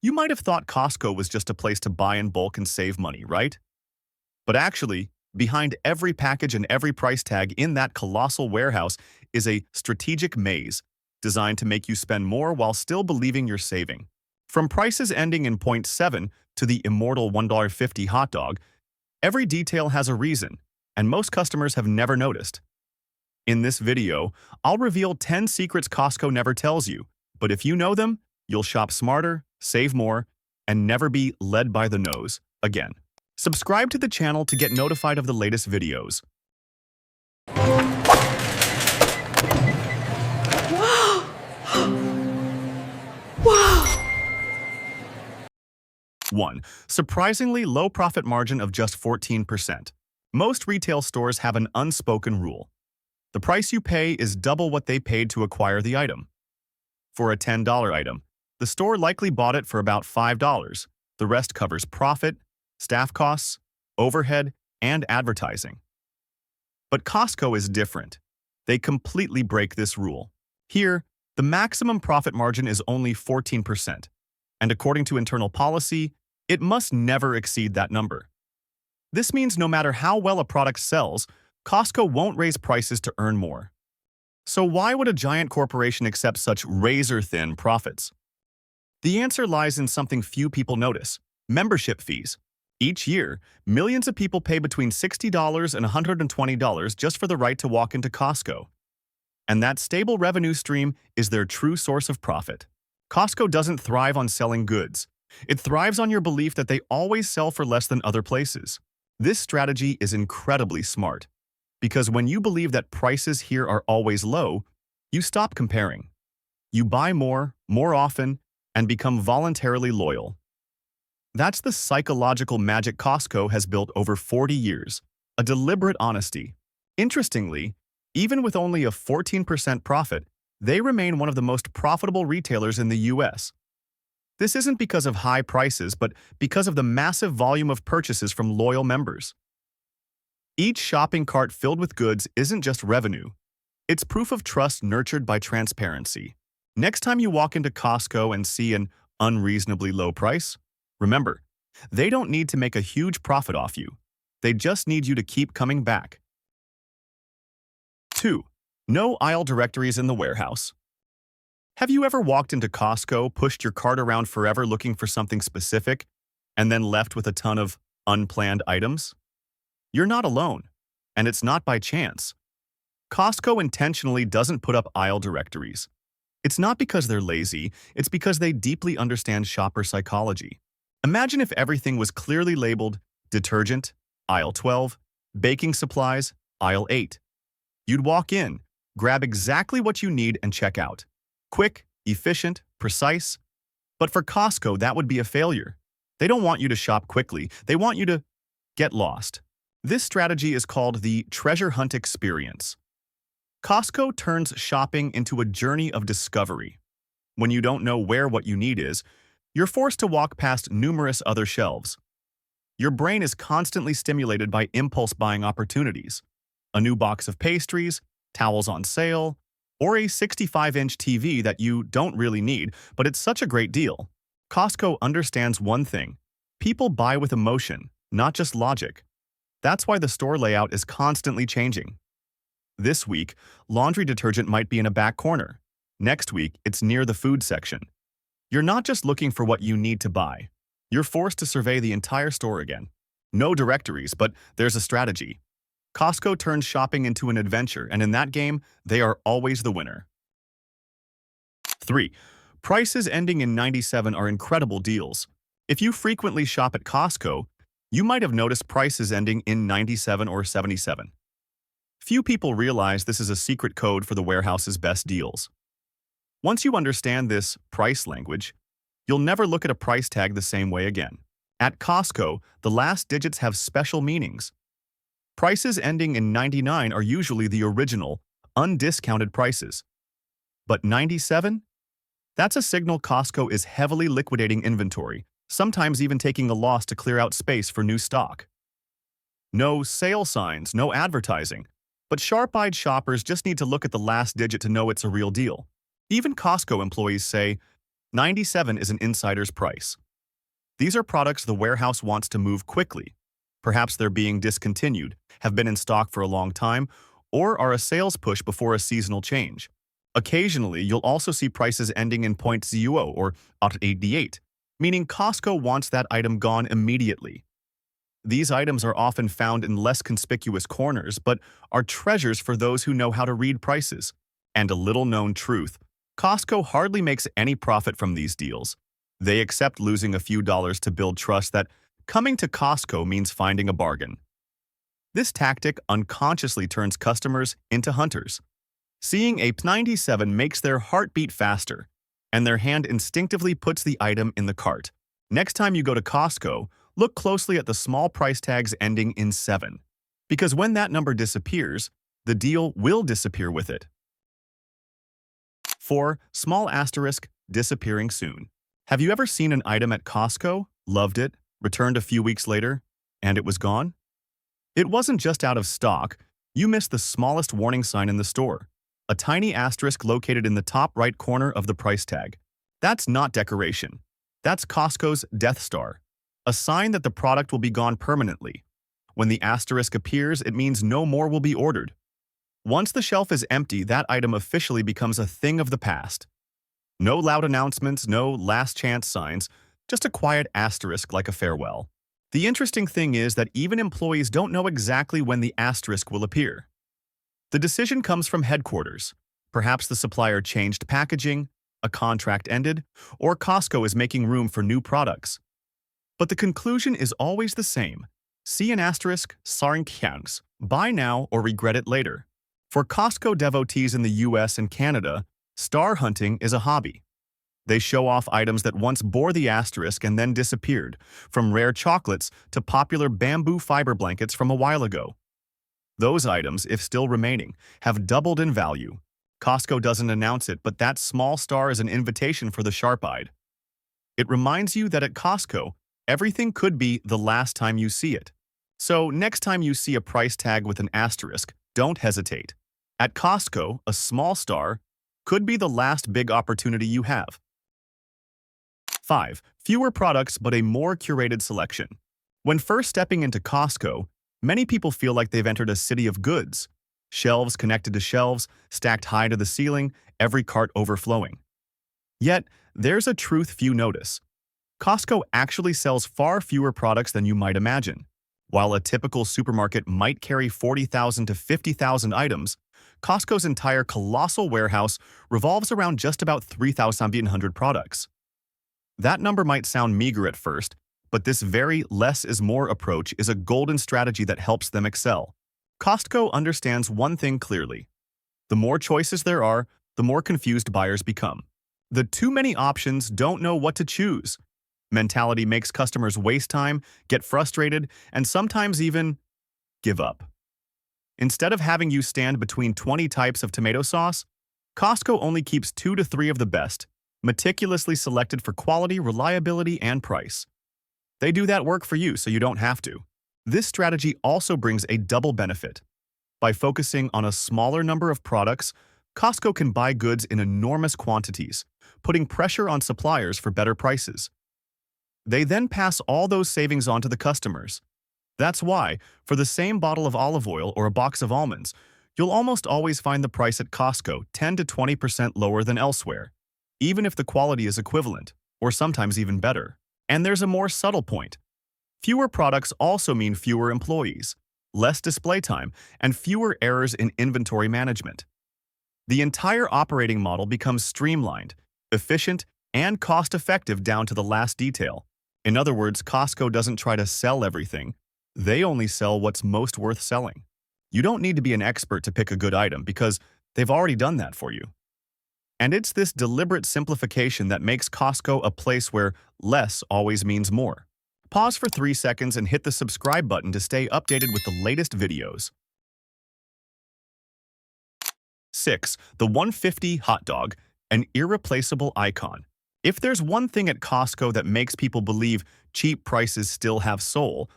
You might have thought Costco was just a place to buy in bulk and save money, right? But actually, behind every package and every price tag in that colossal warehouse is a strategic maze designed to make you spend more while still believing you're saving. From prices ending in point 0.7 to the immortal $1.50 hot dog, every detail has a reason, and most customers have never noticed. In this video, I'll reveal 10 secrets Costco never tells you, but if you know them, you'll shop smarter, save more, and never be led by the nose again. Subscribe to the channel to get notified of the latest videos. Wow! Wow! 1. Surprisingly low profit margin of just 14%. Most retail stores have an unspoken rule. The price you pay is double what they paid to acquire the item. For a $10 item, the store likely bought it for about $5. The rest covers profit, staff costs, overhead, and advertising. But Costco is different. They completely break this rule. Here, the maximum profit margin is only 14%, and according to internal policy, it must never exceed that number. This means no matter how well a product sells, Costco won't raise prices to earn more. So why would a giant corporation accept such razor-thin profits? The answer lies in something few people notice: membership fees. Each year, millions of people pay between $60 and $120 just for the right to walk into Costco. And that stable revenue stream is their true source of profit. Costco doesn't thrive on selling goods. It thrives on your belief that they always sell for less than other places. This strategy is incredibly smart, because when you believe that prices here are always low, you stop comparing. You buy more often, and become voluntarily loyal. That's the psychological magic Costco has built over 40 years, a deliberate honesty. Interestingly, even with only a 14% profit, they remain one of the most profitable retailers in the US. This isn't because of high prices, but because of the massive volume of purchases from loyal members. Each shopping cart filled with goods isn't just revenue. It's proof of trust nurtured by transparency. Next time you walk into Costco and see an unreasonably low price, remember, they don't need to make a huge profit off you. They just need you to keep coming back. 2. No aisle directories in the warehouse. Have you ever walked into Costco, pushed your cart around forever looking for something specific, and then left with a ton of unplanned items? You're not alone, and it's not by chance. Costco intentionally doesn't put up aisle directories. It's not because they're lazy, it's because they deeply understand shopper psychology. Imagine if everything was clearly labeled detergent, aisle 12, baking supplies, aisle 8. You'd walk in, grab exactly what you need and check out. Quick, efficient, precise. But for Costco, that would be a failure. They don't want you to shop quickly, they want you to get lost. This strategy is called the treasure hunt experience. Costco turns shopping into a journey of discovery. When you don't know where what you need is, you're forced to walk past numerous other shelves. Your brain is constantly stimulated by impulse buying opportunities. A new box of pastries, towels on sale, or a 65-inch TV that you don't really need, but it's such a great deal. Costco understands one thing: people buy with emotion, not just logic. That's why the store layout is constantly changing. This week, laundry detergent might be in a back corner. Next week, it's near the food section. You're not just looking for what you need to buy. You're forced to survey the entire store again. No directories, but there's a strategy. Costco turns shopping into an adventure, and in that game, they are always the winner. 3. Prices ending in 97 are incredible deals. If you frequently shop at Costco, you might have noticed prices ending in 97 or 77. Few people realize this is a secret code for the warehouse's best deals. Once you understand this price language, you'll never look at a price tag the same way again. At Costco, the last digits have special meanings. Prices ending in 99 are usually the original, undiscounted prices. But 97? That's a signal Costco is heavily liquidating inventory, sometimes even taking a loss to clear out space for new stock. No sale signs, no advertising, but sharp-eyed shoppers just need to look at the last digit to know it's a real deal. Even Costco employees say, 97 is an insider's price. These are products the warehouse wants to move quickly. Perhaps they're being discontinued, have been in stock for a long time, or are a sales push before a seasonal change. Occasionally, you'll also see prices ending in .0 or .88, meaning Costco wants that item gone immediately. These items are often found in less conspicuous corners, but are treasures for those who know how to read prices. And a little-known truth, Costco hardly makes any profit from these deals. They accept losing a few dollars to build trust that coming to Costco means finding a bargain. This tactic unconsciously turns customers into hunters. Seeing a P97 makes their heart beat faster, and their hand instinctively puts the item in the cart. Next time you go to Costco, look closely at the small price tags ending in 7, because when that number disappears, the deal will disappear with it. 4. Small asterisk, disappearing soon. Have you ever seen an item at Costco, loved it, returned a few weeks later, and it was gone? It wasn't just out of stock, you missed the smallest warning sign in the store. A tiny asterisk located in the top right corner of the price tag. That's not decoration. That's Costco's Death Star, a sign that the product will be gone permanently. When the asterisk appears, it means no more will be ordered. Once the shelf is empty, that item officially becomes a thing of the past. No loud announcements, no last chance signs, just a quiet asterisk like a farewell. The interesting thing is that even employees don't know exactly when the asterisk will appear. The decision comes from headquarters. Perhaps the supplier changed packaging, a contract ended, or Costco is making room for new products. But the conclusion is always the same. See an asterisk, sarnkyans, buy now or regret it later. For Costco devotees in the US and Canada, star hunting is a hobby. They show off items that once bore the asterisk and then disappeared, from rare chocolates to popular bamboo fiber blankets from a while ago. Those items, if still remaining, have doubled in value. Costco doesn't announce it, but that small star is an invitation for the sharp-eyed. It reminds you that at Costco, everything could be the last time you see it. So next time you see a price tag with an asterisk, don't hesitate. At Costco, a small star could be the last big opportunity you have. 5. Fewer products but a more curated selection. When first stepping into Costco, many people feel like they've entered a city of goods. Shelves connected to shelves, stacked high to the ceiling, every cart overflowing. Yet, there's a truth few notice. Costco actually sells far fewer products than you might imagine. While a typical supermarket might carry 40,000 to 50,000 items, Costco's entire colossal warehouse revolves around just about 3,100 products. That number might sound meager at first, but this very less is more approach is a golden strategy that helps them excel. Costco understands one thing clearly. The more choices there are, the more confused buyers become. The too many options don't know what to choose mentality makes customers waste time, get frustrated, and sometimes even give up. Instead of having you stand between 20 types of tomato sauce, Costco only keeps 2 to 3 of the best, meticulously selected for quality, reliability, and price. They do that work for you so you don't have to. This strategy also brings a double benefit. By focusing on a smaller number of products, Costco can buy goods in enormous quantities, putting pressure on suppliers for better prices. They then pass all those savings on to the customers. That's why, for the same bottle of olive oil or a box of almonds, you'll almost always find the price at Costco 10 to 20% lower than elsewhere, even if the quality is equivalent, or sometimes even better. And there's a more subtle point. Fewer products also mean fewer employees, less display time, and fewer errors in inventory management. The entire operating model becomes streamlined, efficient, and cost-effective down to the last detail. In other words, Costco doesn't try to sell everything. They only sell what's most worth selling. You don't need to be an expert to pick a good item because they've already done that for you. And it's this deliberate simplification that makes Costco a place where less always means more. Pause for 3 seconds and hit the subscribe button to stay updated with the latest videos. 6. The 150 hot dog, an irreplaceable icon. If there's one thing at Costco that makes people believe cheap prices still have soul,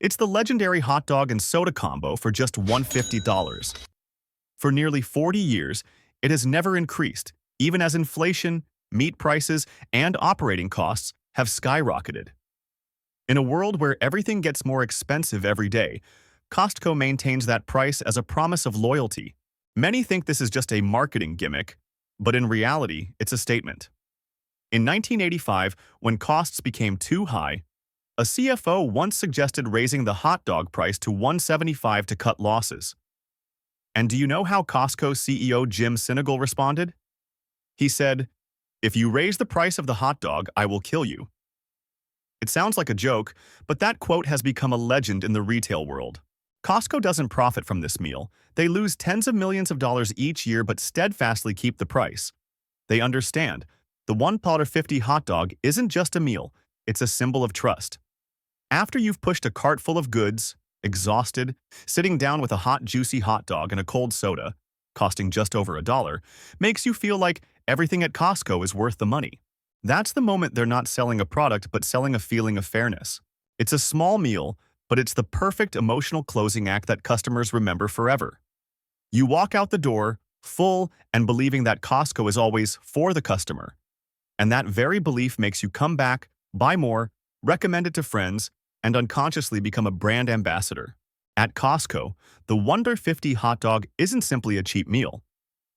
it's the legendary hot dog and soda combo for just $150. For nearly 40 years, it has never increased, even as inflation, meat prices, and operating costs have skyrocketed. In a world where everything gets more expensive every day, Costco maintains that price as a promise of loyalty. Many think this is just a marketing gimmick, but in reality, it's a statement. In 1985, when costs became too high, a CFO once suggested raising the hot dog price to $1.75 to cut losses. And do you know how Costco CEO Jim Sinegal responded? He said, "If you raise the price of the hot dog, I will kill you." It sounds like a joke, but that quote has become a legend in the retail world. Costco doesn't profit from this meal. They lose tens of millions of dollars each year but steadfastly keep the price. They understand. The $1.50 hot dog isn't just a meal, it's a symbol of trust. After you've pushed a cart full of goods, exhausted, sitting down with a hot, juicy hot dog and a cold soda, costing just over $1, makes you feel like everything at Costco is worth the money. That's the moment they're not selling a product but selling a feeling of fairness. It's a small meal, but it's the perfect emotional closing act that customers remember forever. You walk out the door, full and believing that Costco is always for the customer. And that very belief makes you come back, buy more, recommend it to friends, and unconsciously become a brand ambassador. At Costco, the $1.50 hot dog isn't simply a cheap meal.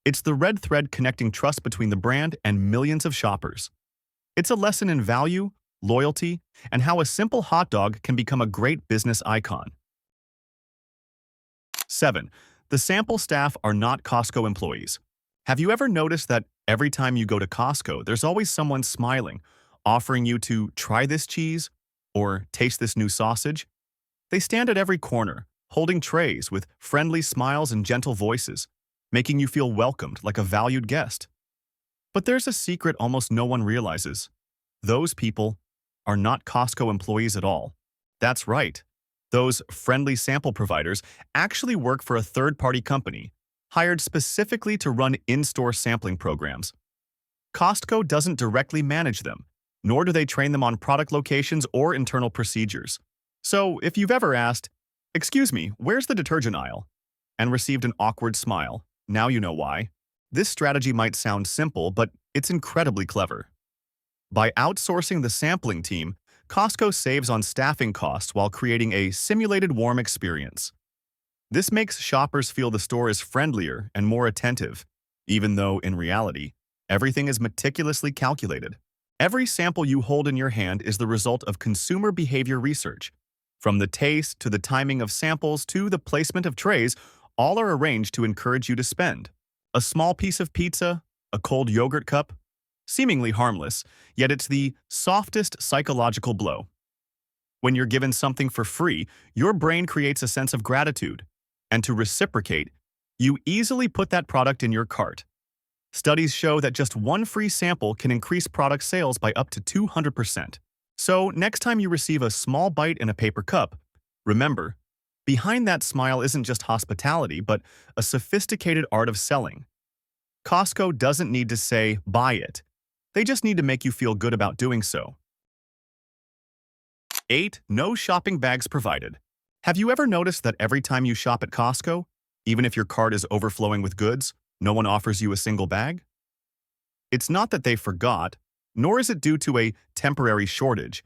It's the red thread connecting trust between the brand and millions of shoppers. It's a lesson in value, loyalty, and how a simple hot dog can become a great business icon. 7. The sample staff are not Costco employees. Have you ever noticed that every time you go to Costco, there's always someone smiling, offering you to try this cheese or taste this new sausage? They stand at every corner, holding trays with friendly smiles and gentle voices, making you feel welcomed like a valued guest. But there's a secret almost no one realizes. Those people are not Costco employees at all. That's right. Those friendly sample providers actually work for a third-party company, hired specifically to run in-store sampling programs. Costco doesn't directly manage them, nor do they train them on product locations or internal procedures. So, if you've ever asked, "Excuse me, where's the detergent aisle?" and received an awkward smile, now you know why. This strategy might sound simple, but it's incredibly clever. By outsourcing the sampling team, Costco saves on staffing costs while creating a simulated warm experience. This makes shoppers feel the store is friendlier and more attentive, even though, in reality, everything is meticulously calculated. Every sample you hold in your hand is the result of consumer behavior research. From the taste to the timing of samples to the placement of trays, all are arranged to encourage you to spend. A small piece of pizza, a cold yogurt cup, seemingly harmless, yet it's the softest psychological blow. When you're given something for free, your brain creates a sense of gratitude. And to reciprocate, you easily put that product in your cart. Studies show that just one free sample can increase product sales by up to 200%. So, next time you receive a small bite in a paper cup, remember, behind that smile isn't just hospitality, but a sophisticated art of selling. Costco doesn't need to say, "Buy it." They just need to make you feel good about doing so. 8. No shopping bags provided. Have you ever noticed that every time you shop at Costco, even if your cart is overflowing with goods, no one offers you a single bag? It's not that they forgot, nor is it due to a temporary shortage.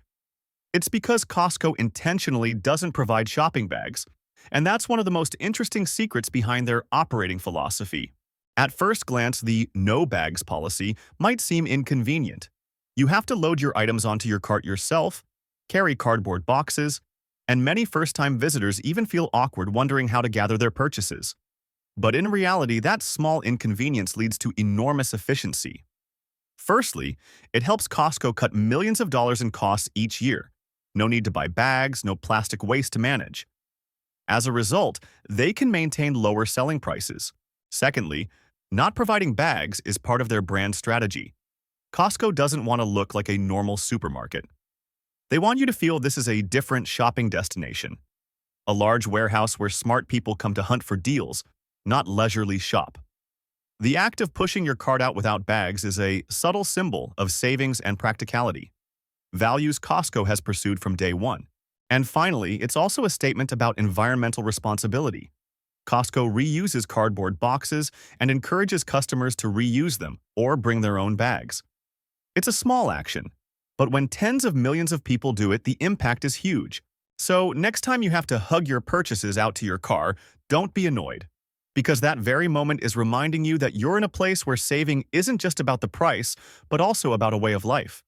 It's because Costco intentionally doesn't provide shopping bags, and that's one of the most interesting secrets behind their operating philosophy. At first glance, the no bags policy might seem inconvenient. You have to load your items onto your cart yourself, carry cardboard boxes, and many first-time visitors even feel awkward wondering how to gather their purchases. But in reality, that small inconvenience leads to enormous efficiency. Firstly, it helps Costco cut millions of dollars in costs each year. No need to buy bags, no plastic waste to manage. As a result, they can maintain lower selling prices. Secondly, not providing bags is part of their brand strategy. Costco doesn't want to look like a normal supermarket. They want you to feel this is a different shopping destination, a large warehouse where smart people come to hunt for deals, not leisurely shop. The act of pushing your cart out without bags is a subtle symbol of savings and practicality, values Costco has pursued from day one. And finally, it's also a statement about environmental responsibility. Costco reuses cardboard boxes and encourages customers to reuse them or bring their own bags. It's a small action, but when tens of millions of people do it, the impact is huge. So next time you have to hug your purchases out to your car, don't be annoyed, because that very moment is reminding you that you're in a place where saving isn't just about the price, but also about a way of life.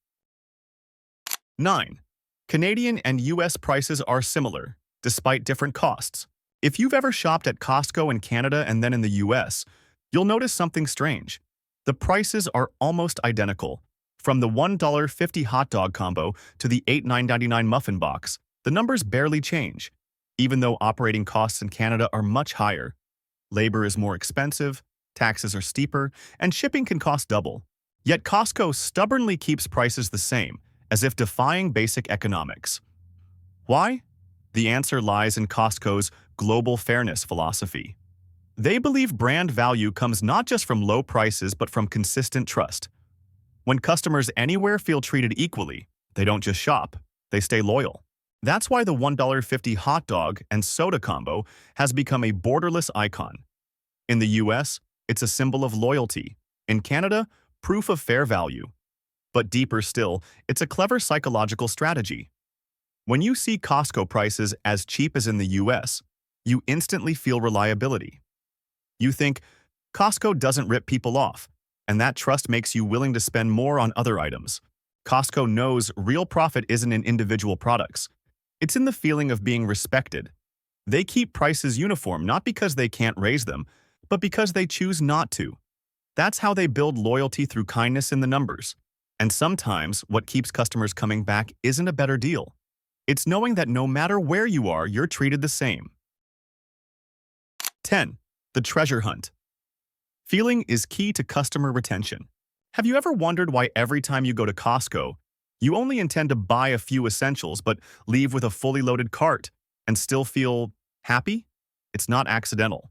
9. Canadian and US prices are similar, despite different costs. If you've ever shopped at Costco in Canada and then in the US, you'll notice something strange. The prices are almost identical. From the $1.50 hot dog combo to the $8.99 muffin box, the numbers barely change, even though operating costs in Canada are much higher. Labor is more expensive, taxes are steeper, and shipping can cost double. Yet Costco stubbornly keeps prices the same, as if defying basic economics. Why? The answer lies in Costco's global fairness philosophy. They believe brand value comes not just from low prices but from consistent trust. When customers anywhere feel treated equally, they don't just shop, they stay loyal. That's why the $1.50 hot dog and soda combo has become a borderless icon. In the US, it's a symbol of loyalty. In Canada, proof of fair value. But deeper still, it's a clever psychological strategy. When you see Costco prices as cheap as in the US, you instantly feel reliability. You think, Costco doesn't rip people off, and that trust makes you willing to spend more on other items. Costco knows real profit isn't in individual products. It's in the feeling of being respected. They keep prices uniform not because they can't raise them, but because they choose not to. That's how they build loyalty through kindness in the numbers. And sometimes what keeps customers coming back isn't a better deal. It's knowing that no matter where you are, you're treated the same. 10. The treasure hunt. Feeling is key to customer retention. Have you ever wondered why every time you go to Costco, you only intend to buy a few essentials but leave with a fully loaded cart and still feel happy? It's not accidental.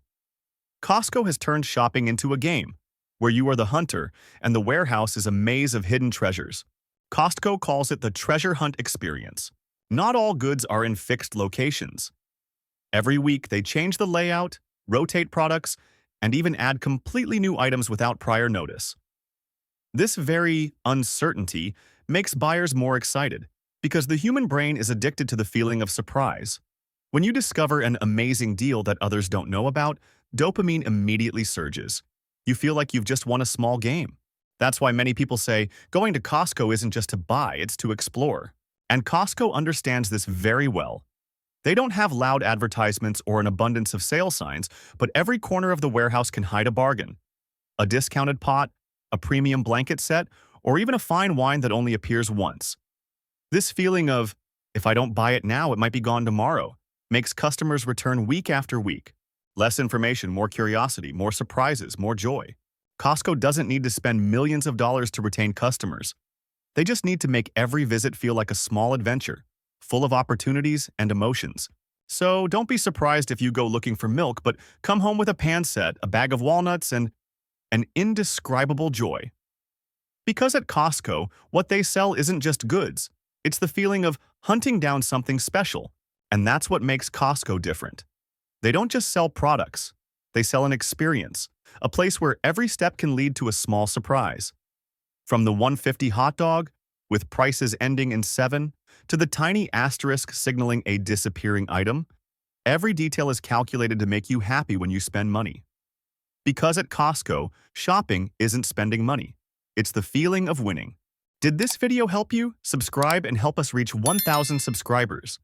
Costco has turned shopping into a game, where you are the hunter and the warehouse is a maze of hidden treasures. Costco calls it the treasure hunt experience. Not all goods are in fixed locations. Every week they change the layout, rotate products, and even add completely new items without prior notice. This very uncertainty makes buyers more excited, because the human brain is addicted to the feeling of surprise. When you discover an amazing deal that others don't know about, dopamine immediately surges. You feel like you've just won a small game. That's why many people say going to Costco isn't just to buy, it's to explore. And Costco understands this very well. They don't have loud advertisements or an abundance of sale signs, but every corner of the warehouse can hide a bargain. A discounted pot, a premium blanket set, or even a fine wine that only appears once. This feeling of, if I don't buy it now, it might be gone tomorrow, makes customers return week after week. Less information, more curiosity, more surprises, more joy. Costco doesn't need to spend millions of dollars to retain customers. They just need to make every visit feel like a small adventure, full of opportunities and emotions. So don't be surprised if you go looking for milk, but come home with a pan set, a bag of walnuts, and an indescribable joy. Because at Costco, what they sell isn't just goods. It's the feeling of hunting down something special, and that's what makes Costco different. They don't just sell products. They sell an experience, a place where every step can lead to a small surprise. From the $1.50 hot dog, with prices ending in 7, to the tiny asterisk signaling a disappearing item, every detail is calculated to make you happy when you spend money. Because at Costco, shopping isn't spending money. It's the feeling of winning. Did this video help you? Subscribe and help us reach 1,000 subscribers.